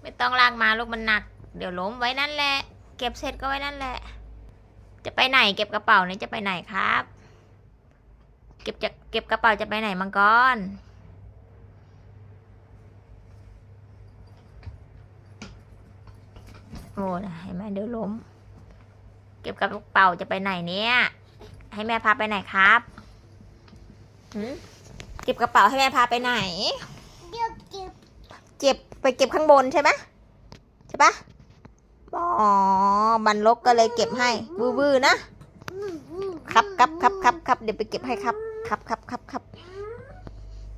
ไม่ต้องลากมาลูกมันหนักเดี๋ยวล้มไว้นั่นแหละเก็บเสร็จก็ไว้นั่นแหละจะไปไหนเก็บกระเป๋าเนี่ยจะไปไหนครับเก็บกระเป๋าจะไปไหนมังกรโอ้เห็นไหมเดี๋ยวล้มเก็บกระเป๋าจะไปไหนเนี่ยให้แม่พาไปไหนครับเก็บกระเป๋าให้แม่พาไปไหนไปเก็บข้างบนใช่ไหมใช่ปะอ๋อบันลกก็เลยเก็บให้วื้อๆนะครับเดี๋ยวไปเก็บให้ครับ